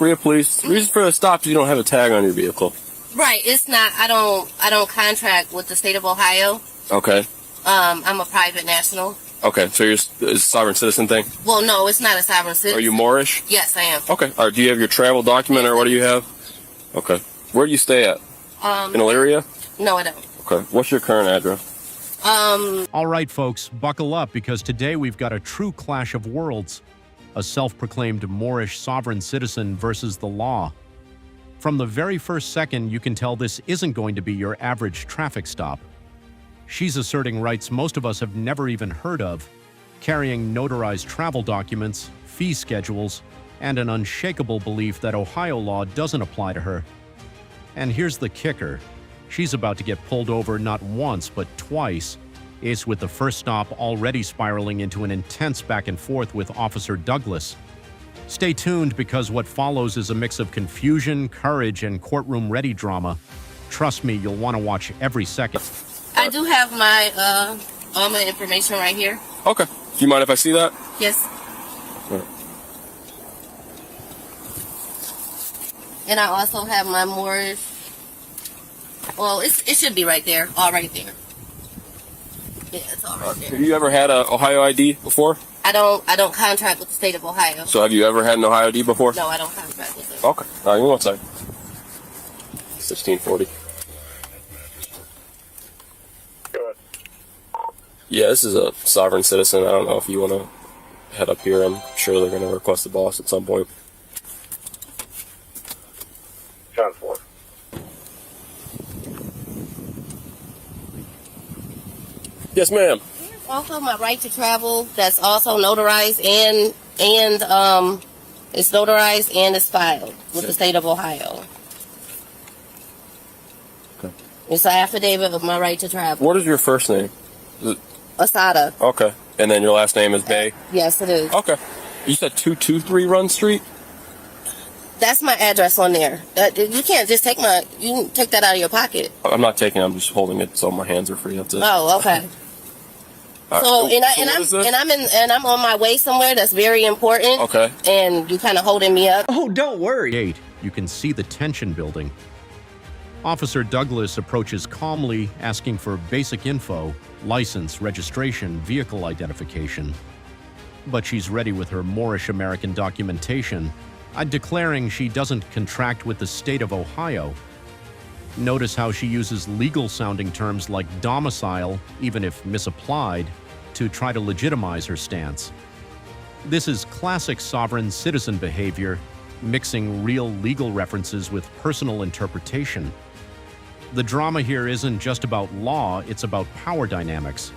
Free of police. Reason for the stop is you don't have a tag on your vehicle. Right. It's not. I don't contract with the state of Ohio. Okay. I'm a private national. Okay, so you're a sovereign citizen thing? Well, no, it's not a sovereign citizen. Are you Moorish? Yes, I am. Okay. All right, do you have your travel document or what do you have? Okay. Where do you stay at? In Elyria? No, I don't. Okay. What's your current address? All right, folks, buckle up because today we've got a true clash of worlds. A self-proclaimed Moorish sovereign citizen versus the law. From the very first second, you can tell this isn't going to be your average traffic stop. She's asserting rights most of us have never even heard of, carrying notarized travel documents, fee schedules, and an unshakable belief that Ohio law doesn't apply to her. And here's the kicker. She's about to get pulled over not once, but twice. It's with the first stop already spiraling into an intense back and forth with Officer Douglas. Stay tuned because what follows is a mix of confusion, courage, and courtroom-ready drama. Trust me, you'll want to watch every second. I do have my all my information right here. Okay. Do you mind if I see that? Yes. Right. And I also have my Moorish. Well, it should be right there. All right there. Yeah, it's all right there. Have you ever had an Ohio ID before? I don't contract with the state of Ohio. So have you ever had an Ohio ID before? No, I don't contract with it. Okay. All right, give me 1 second. 1640. Yeah, this is a sovereign citizen. I don't know if you want to head up here. I'm sure they're going to request the boss at some point. John 4. Yes, ma'am. Here's also my right to travel. That's also notarized and it's notarized and it's filed with the state of Ohio. Okay. It's an affidavit of my right to travel. What is your first name? Asada. Okay. And then your last name is Bay? Yes, it is. Okay. You said 223 Run Street? That's my address on there. You can't just take you can take that out of your pocket. I'm not taking it. I'm just holding it so my hands are free. That's it. Oh, okay. Right. So I'm on my way somewhere that's very important. Okay. And you kind of holding me up. Oh, don't worry. You can see the tension building. Officer Douglas approaches calmly, asking for basic info, license, registration, vehicle identification. But she's ready with her Moorish American documentation, declaring she doesn't contract with the state of Ohio. Notice how she uses legal-sounding terms like domicile, even if misapplied, to try to legitimize her stance. This is classic sovereign citizen behavior, mixing real legal references with personal interpretation. The drama here isn't just about law, it's about power dynamics.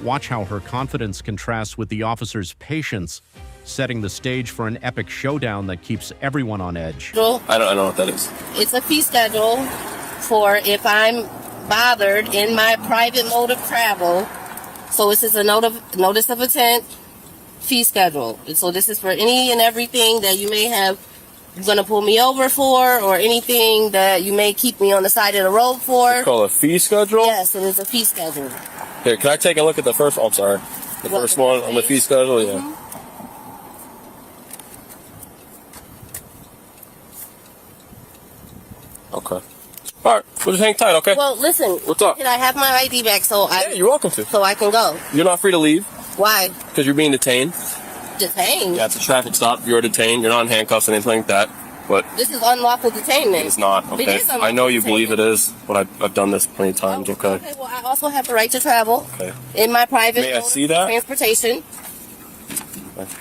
Watch how her confidence contrasts with the officer's patience, setting the stage for an epic showdown that keeps everyone on edge. I don't know what that is. It's a fee schedule for if I'm bothered in my private mode of travel. So this is a notice of intent fee schedule. And so this is for any and everything that you may have going to pull me over for, or anything that you may keep me on the side of the road for. It's called a fee schedule? Yes, it is a fee schedule. Here, can I take a look at the first one? I'm sorry. The first one on the fee schedule? Yeah. Mm-hmm. Okay. All right. We'll just hang tight, okay? Well, listen. What's up? Can I have my ID back Yeah, you're welcome to. so I can go? You're not free to leave Why? because you're being detained. Detained? Yeah, it's a traffic stop. You're detained. You're not in handcuffs or anything like that. But This is unlawful detainment. it's not, It okay? is unlawful I know you detainment. believe it is, but I've done this plenty of times, okay? Okay, well, I also have the right to travel Okay. in my private May I mode see of that? transportation. Okay.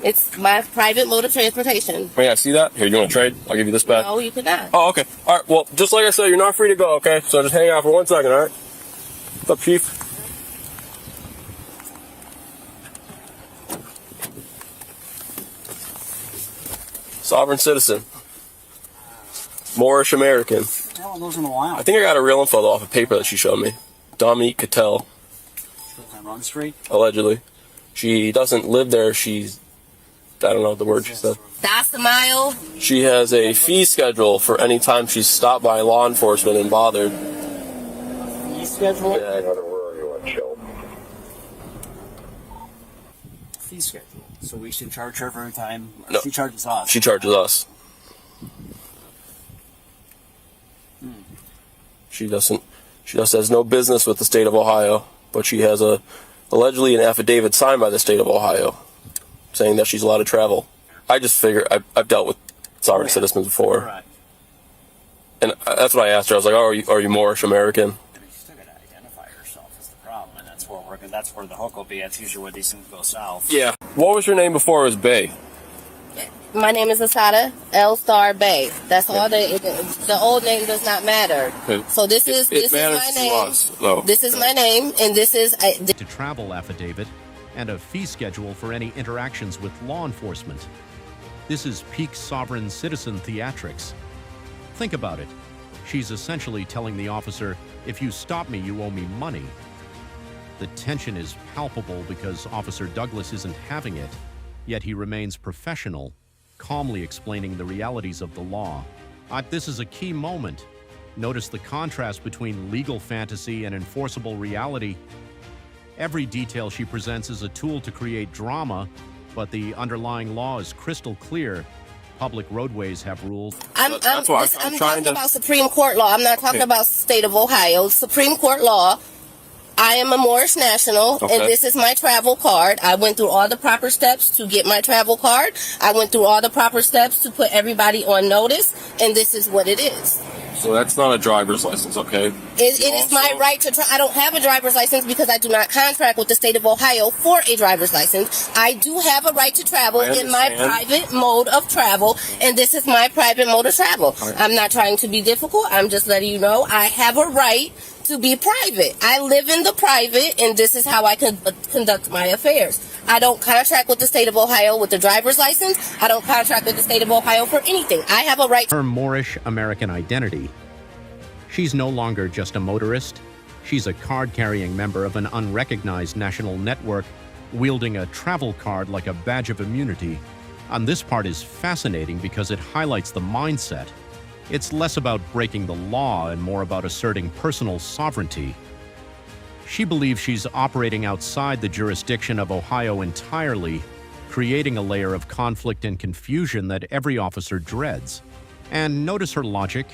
It's my private mode of transportation. May I see that? Here, you want to trade? I'll give you this back. No, you cannot. Oh, okay. All right. Well, just like I said, you're not free to go, okay? So just hang out for 1 second, all right? What's up, Chief? Sovereign citizen. Moorish American. I haven't those in a while. I think I got a real info though off a paper that she showed me. Dominique Cattell, On Run Street. allegedly. She doesn't live there. She's, I don't know the word she said. That's the mile. She has a fee schedule for any time she's stopped by law enforcement and bothered. Fee schedule. Yeah, I know where you want chill. Fee schedule. So we should charge her for every time. No. She charges us. She charges us. She just has no business with the state of Ohio, but she has allegedly an affidavit signed by the state of Ohio saying that she's allowed to travel. I just figure I've dealt with sovereign citizens before, Right. and that's what I asked her. I was like, "Oh, are you Moorish American?" I mean, you still gotta identify yourself is the problem, and that's where the hook will be. That's usually where these things go south. Yeah. What was your name before it was Bay? My name is Asada L Star Bay. That's all. The old name does not matter. Okay. So this is matters my to name. us, though. This is my name, and this is To travel affidavit and a fee schedule for any interactions with law enforcement. This is peak sovereign citizen theatrics. Think about it. She's essentially telling the officer, if you stop me, you owe me money. The tension is palpable because Officer Douglas isn't having it, yet he remains professional, calmly explaining the realities of the law. This is a key moment. Notice the contrast between legal fantasy and enforceable reality. Every detail she presents is a tool to create drama, but the underlying law is crystal clear. Public roadways have rules. I'm trying talking to- about Supreme Court law. I'm not talking about state of Ohio. Supreme Court law. I am a Moorish national, and this is my travel card. I went through all the proper steps to get my travel card. I went through all the proper steps to put everybody on notice, and this is what it is. So that's not a driver's license, okay? It is my right to I don't have a driver's license because I do not contract with the state of Ohio for a driver's license. I do have a right to travel in my private mode of travel, and this is my private mode of travel. I'm not trying to be difficult. I'm just letting you know I have a right to be private. I live in the private, and this is how I conduct my affairs. I don't contract with the state of Ohio with the driver's license. I don't contract with the state of Ohio for anything. I have a right. Her Moorish American identity. She's no longer just a motorist. She's a card-carrying member of an unrecognized national network, wielding a travel card like a badge of immunity. And this part is fascinating because it highlights the mindset. It's less about breaking the law and more about asserting personal sovereignty. She believes she's operating outside the jurisdiction of Ohio entirely, creating a layer of conflict and confusion that every officer dreads. And notice her logic.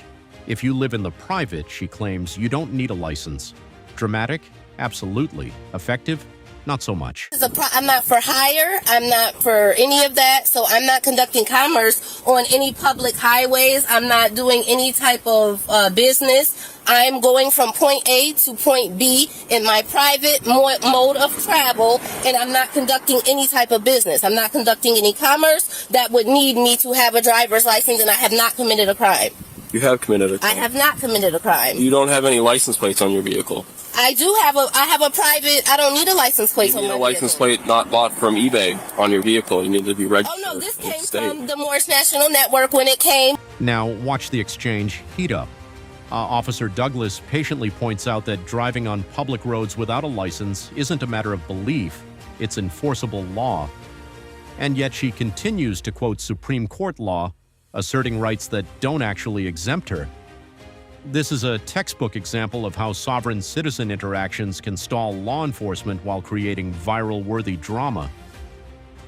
If you live in the private, she claims, you don't need a license. Dramatic? Absolutely. Effective? Not so much. I'm not for hire. I'm not for any of that. So I'm not conducting commerce on any public highways. I'm not doing any type of business. I'm going from point A to point B in my private mode of travel, and I'm not conducting any type of business. I'm not conducting any commerce that would need me to have a driver's license, and I have not committed a crime. You have committed a crime. I have not committed a crime. You don't have any license plates on your vehicle. I have a private, I don't need a license plate You on need my a license vehicle. plate not bought from eBay on your vehicle. You need to be registered. Oh no, this with the came state. from the Moorish National Network when it came. Now, watch the exchange heat up. Officer Douglas patiently points out that driving on public roads without a license isn't a matter of belief, it's enforceable law. And yet she continues to quote Supreme Court law, asserting rights that don't actually exempt her. This is a textbook example of how sovereign citizen interactions can stall law enforcement while creating viral-worthy drama.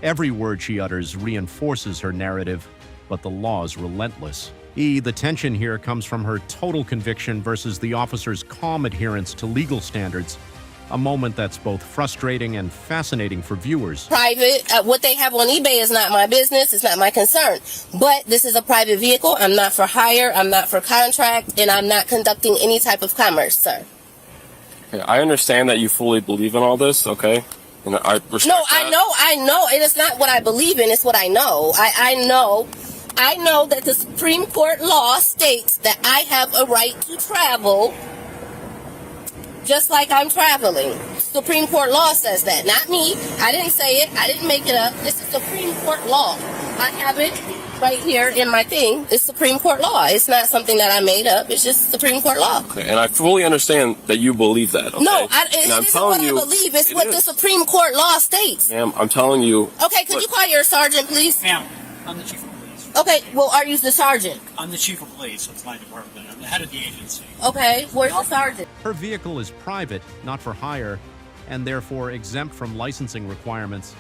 Every word she utters reinforces her narrative, but the law is relentless. The tension here comes from her total conviction versus the officer's calm adherence to legal standards, a moment that's both frustrating and fascinating for viewers. Private, what they have on eBay is not my business, it's not my concern. But this is a private vehicle, I'm not for hire, I'm not for contract, and I'm not conducting any type of commerce, sir. Okay, I understand that you fully believe in all this, okay? And I respect No, that. I know, and it's not what I believe in, it's what I know. I know that the Supreme Court law states that I have a right to travel just like I'm traveling. Supreme Court law says that, not me. I didn't say it. I didn't make it up. This is Supreme Court law. I have it right here in my thing. It's Supreme Court law. It's not something that I made up. It's just Supreme Court law. Okay, and I fully understand that you believe that, okay? No, And it I'm isn't telling what I you, believe. It's it what is. the Supreme Court law states. Ma'am, I'm telling you. Okay, could you call your sergeant, please? Ma'am, I'm the chief of police. Okay, well, are you the sergeant? I'm the chief of police, so it's my department. I'm the head of the agency. Okay, where's the sergeant? Her vehicle is private, not for hire, and therefore exempt from licensing requirements.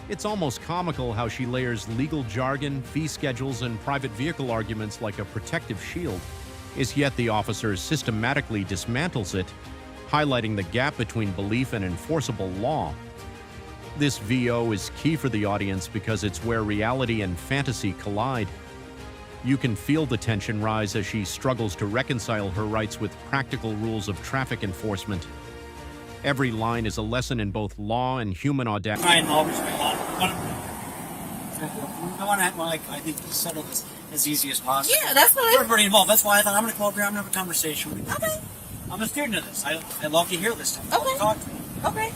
It's almost comical how she layers legal jargon, fee schedules, and private vehicle arguments like a protective shield. is yet the officer systematically dismantles it, highlighting the gap between belief and enforceable law. This VO is key for the audience because it's where reality and fantasy collide. You can feel the tension rise as she struggles to reconcile her rights with practical rules of traffic enforcement. Every line is a lesson in both law and human audacity. Try and always be on. I think to settle this as easy as possible. Yeah, that's fine. Everybody involved. That's why I thought I'm going to come over here. I'm going to have a conversation with you. Okay. I'm a student of this. I love to hear this stuff. I love Okay. to talk to you. Okay.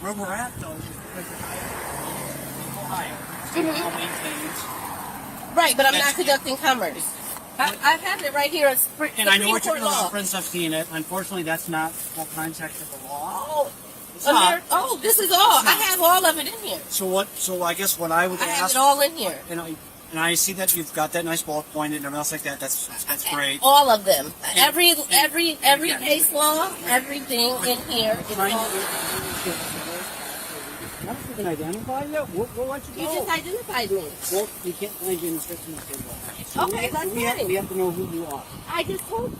Where we're at, though, is Ohio. Maintains. Right, but I'm not conducting commerce. I have it right here. And I know what you're Supreme Court doing, law. Prince. I've seen it. Unfortunately, that's not the context of the law. Oh, It's not. oh, this is all. I have all of it in here. So what? So I guess what I would I have ask. it all in here. And I see that you've got that nice bullet point and everything else like that. That's great. All of them. Every again. case law, everything in here is all. Not if you can identify you, we'll let you You go. just identified me. Well, you can't find you in the description of the table. Okay, that's we have fine. to know who you are. I just told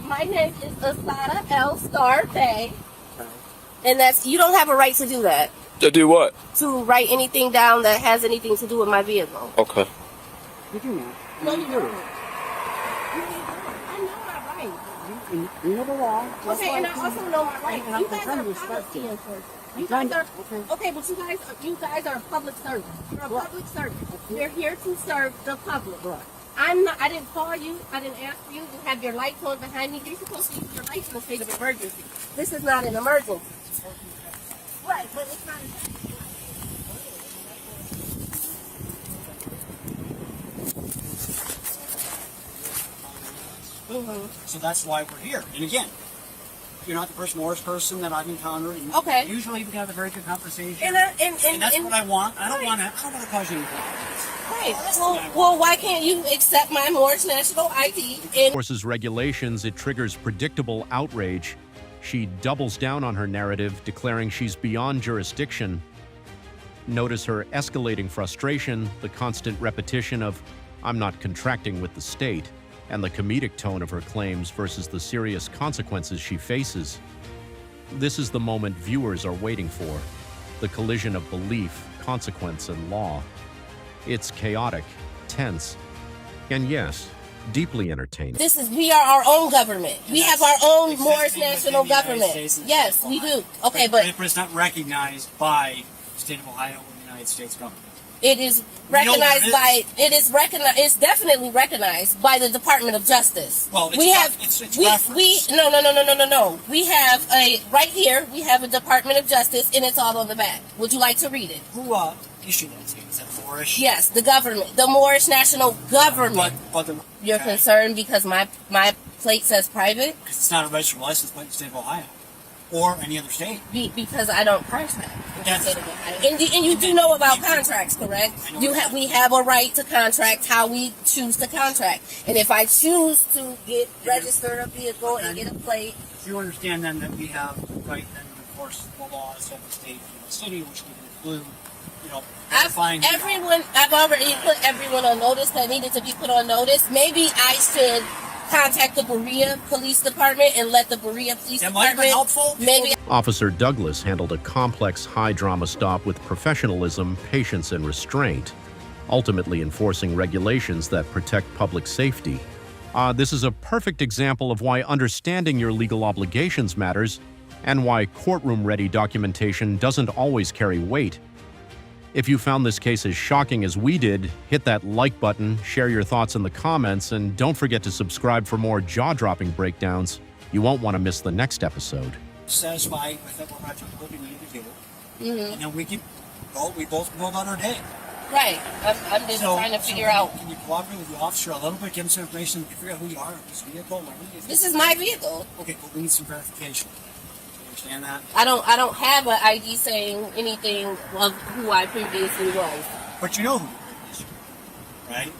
my name is Asada L. Star Bay, and that's you don't have a right to do that. To do what? To write anything down that has anything to do with my vehicle. Okay. You do not. No, you do. don't. I know my rights. You know the law. That's Okay, why and I also know my rights. And I'm You guys trying are to respect policy you. enforcers. You I'm trying guys to- are okay, but you guys are public servants. You're a public servant. You're here to serve the public. Right. I didn't call you. I didn't ask you. You have your lights on behind me. You're supposed to use your lights in a state of emergency. This is not an emergency. Right, but it's not. So that's why we're here. And again, you're not the first worst person that I've encountered. And Okay. Usually we can have a very good conversation. And that's what I want. I don't Right. want to cause you any problems. Right. Well, why can't you accept my Morris National ID? And Forces regulations, it triggers predictable outrage. She doubles down on her narrative, declaring she's beyond jurisdiction. Notice her escalating frustration, the constant repetition of, "I'm not contracting with the state," and the comedic tone of her claims versus the serious consequences she faces. This is the moment viewers are waiting for, the collision of belief, consequence, and law. It's chaotic, tense, and yes, deeply entertaining. we are our own government. We have our own Existing Morris within National the United government. States and Yes, state of we Ohio. do. Okay, but it's not recognized by the state of Ohio or the United States government. it is We know what recognized it by it's definitely recognized by the Department of Justice. Well, it's we not- have it's we referenced. no. We have right here. We have a Department of Justice, and it's all on the back. Would you like to read it? Who issued that statement? Is that Moorish? Yes, the government, the Morris National government. But You're okay. concerned because my plate says private? Because it's not a registered license plate in the state of Ohio or any other state. Because I don't contract. Yes. And you do know about contracts, correct? I know. We have a right to contract how we choose to contract. And if I choose to register a vehicle and get a plate, Do you understand then that we have the right then to enforce the laws of the state and the city, which can include, verifying I've already put everyone on notice that needed to be put on notice. Maybe I should contact the Berea Police Department and let the Berea Police That might have been Department. helpful. Maybe Officer Douglas handled a complex, high-drama stop with professionalism, patience, and restraint, ultimately enforcing regulations that protect public safety. This is a perfect example of why understanding your legal obligations matters and why courtroom-ready documentation doesn't always carry weight. If you found this case as shocking as we did, hit that like button, share your thoughts in the comments, and don't forget to subscribe for more jaw-dropping breakdowns. You won't want to miss the next episode. Satisfied with it, we're not doing what we need to do. And then we both go about our day. right. I'm just trying to figure out. Can you cooperate with the officer a little bit, give him some information, you can figure out who you are, this vehicle, This is my vehicle. Okay, but we need some verification. You understand that? I don't have an ID saying anything of who I previously was. But you know who you are, right?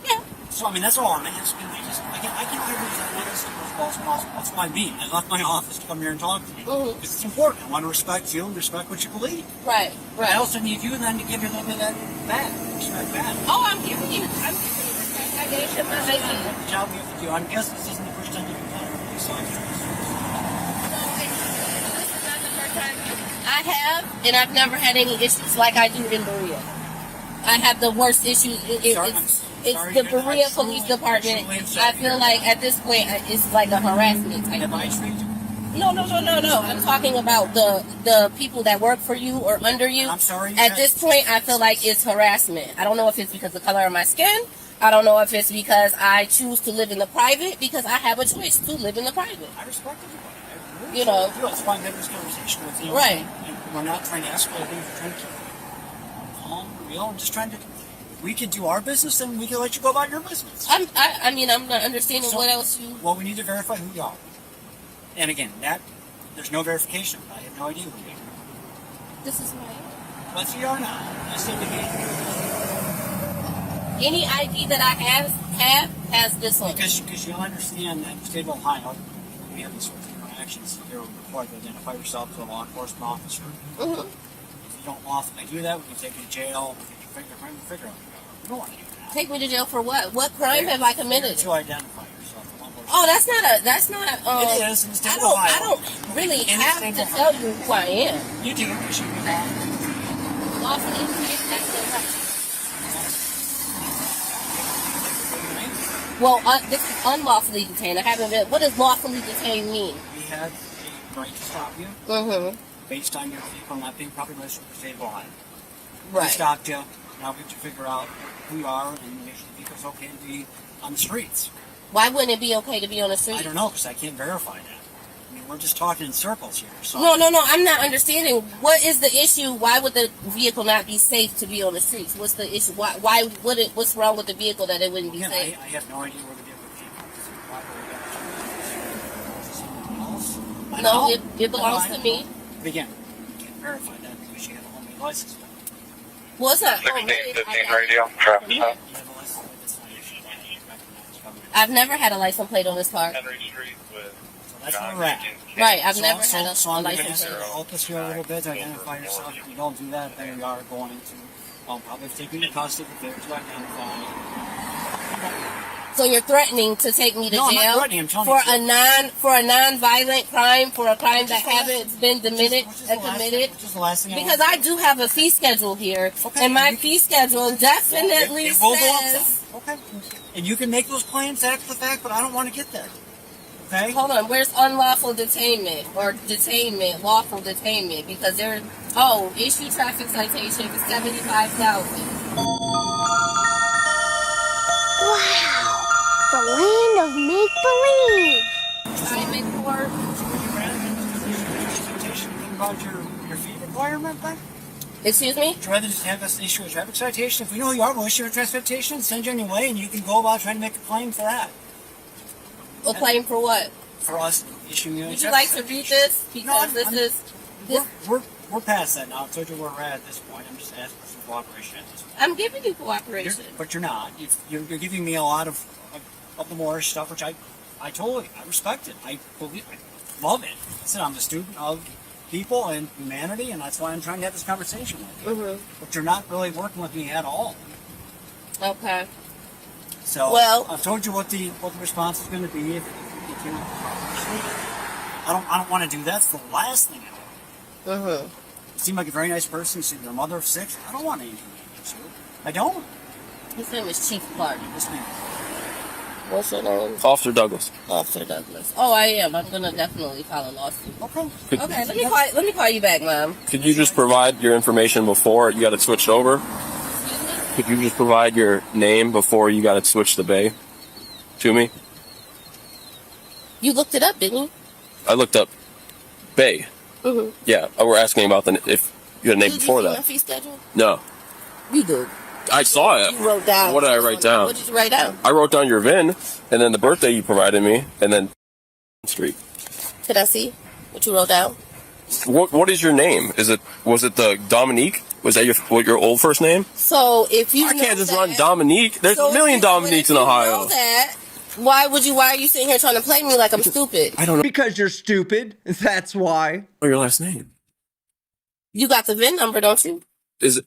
Yeah. So, I mean, that's all I'm asking. I can hear as honest as well as possible. That's my beat. I left my office to come here and talk to you. Mhm. Because it's important. I want to respect you and respect what you believe. Right. But I also need you then to give you a little bit of that back. Respect back. Oh, I'm giving you respect. I investigation, my ID. The job we have to do. I'm guessing this isn't the first time you've been on a police officer. I have, and I've never had any issues like I do in Berea. I have the worst issues. It's the Berea Police Department. I feel like at this point it's like a harassment type Have I thing. treated you? No. I'm talking about the people that work for you or under you. I'm sorry. At this point, I feel like it's harassment. I don't know if it's because of the color of my skin. I don't know if it's because I choose to live in the private, because I have a choice to live in the private. I respect everybody. I really You know. do. That's why I'm having this conversation with you. Right. And we're not trying to escalate things. We're trying to keep calm, real. I'm just trying to. If we could do our business, then we can let you go about your business. I mean, I'm not understanding So, what else you. Well, we need to verify who you are. And again, there's no verification. I have no idea who you are. This is my. What's you are now? I said to me, Any ID that I have has this one. because you'll understand that in the state of Ohio, we have these sorts of interactions. You're required to identify yourself to a law enforcement officer. Mm-hmm. If you don't lawfully do that, we can take you to jail. We can figure out. We don't want to do that. Take me to jail for what? What crime have I committed? To identify yourself. Oh, that's not. It is in the state of I Ohio. don't really In the have state to of tell you who I am. You do, because you can Lawfully, that's the right. Well, this is unlawfully detained. I haven't been. What does lawfully detained mean? We had a right to stop you Mm-hmm. based on your vehicle not being properly registered for the state of Ohio. We Right. stopped you. Now we have to figure out who you are and make sure the vehicle's okay to be on the streets. Why wouldn't it be okay to be on the street? I don't know, because I can't verify that. I mean, we're just talking in circles here. So. No. I'm not understanding. What is the issue? Why would the vehicle not be safe to be on the streets? What's the issue? Why would it? What's wrong with the vehicle that it wouldn't be Again, safe? I have no idea where the vehicle came from. Why would we get it? Is it someone else? I No, know. it belongs to me. But again, you can't verify that because you have a homemade license plate. Well, it's not. 1615 radio, traffic stop. You have a license plate that's not issued by any recognized government. I've never had a license plate on this car. Henry Street with So that's where we're at. Right, I've So- never so, had a so I'm going to license plate. help us here a little bit to identify yourself. If you don't do that, then we are going to probably take you to custody for failure to identify. So you're threatening to take me to No, I'm not jail threatening, I'm telling for you. a non-violent crime, for a crime that Which is the last- hasn't been committed Which is the last committed. thing- which is the last thing I Because want I to do have a fee schedule here, Okay, and my and we- fee schedule definitely It will go up says. some. Okay. And you can make those claims after the fact, but I don't want to get there. Okay? Hold on, where's unlawful detainment or detainment, lawful detainment? Because issue traffic citation for 75,000. Wow, the land of make-believe. Time in court. Would you rather think about your fee requirement then? Excuse me? Would you rather just have us issue a traffic citation? If we know who you are, we'll issue a traffic citation, send you on your way, and you can go about trying to make a claim for that. A claim for what? For us issuing you a Would you traffic like to read citation. this? Because this We're past that now. I told you where we're at this point. I'm just asking for some cooperation at this point. I'm giving you cooperation. But you're not. You're giving me a lot of the more stuff, which I totally I respect it. I believe I love it. I said I'm a student of people and humanity, and that's why I'm trying to have this conversation with you. Mm-hmm. But you're not really working with me at all. Okay. So Well- I've told you what the response is going to be if you. I don't want to do that. It's the last thing I want. Mm-hmm. You seem like a very nice person. You seem you're a mother of 6. I don't want anything against you. I don't. His name is Chief Clark. This man. What's your name? Officer Douglas. Officer Douglas. Oh, I am. I'm gonna definitely file a lawsuit. Okay. Okay, let me call you back, Mom. Could you just provide your information before you got it switched over? Could you just provide your name before you got it switched to Bay to me? You looked it up, didn't you? I looked up Bay. Mm-hmm. Yeah, we're asking about if you had a name Did before you see my that. fee schedule? No, You did. I saw it. You wrote down. What did I write down? What did you write down? I wrote down your VIN, and then the birthday you provided me, and then street. Could I see what you wrote down? What is your name? Was it the Dominique? Was that your old first name? So if you I know can't just that, run Dominique. There's a million Dominiques in Ohio. Know that, why are you sitting here trying to play me like I'm stupid? I don't know Because you're stupid. That's why. your last name. You got the VIN number, don't you? If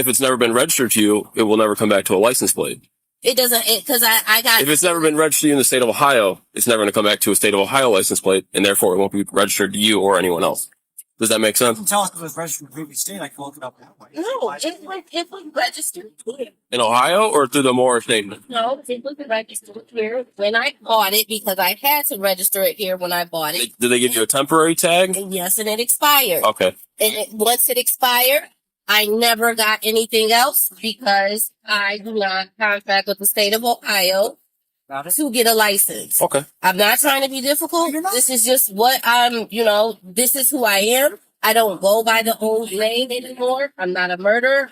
it's never been registered to you, it will never come back to a license plate. It doesn't, because I got. If it's never been registered in the state of Ohio, it's never going to come back to a state of Ohio license plate, and therefore it won't be registered to you or anyone else. Does that make You sense? can tell us if it was registered in the previous state. I can look it up that way. No, it was registered here. In Ohio or through the Moore statement? No, it was registered here when I bought it because I had to register it here when I bought it. Did they give you a temporary tag? And yes, and it expired. Okay. And once it expired, I never got anything else because I do not contract with the state of Ohio Got it? to get a license. Okay. I'm not trying to be difficult. You're not. This is just what this is who I am. I don't go by the old name anymore. I'm not a murderer.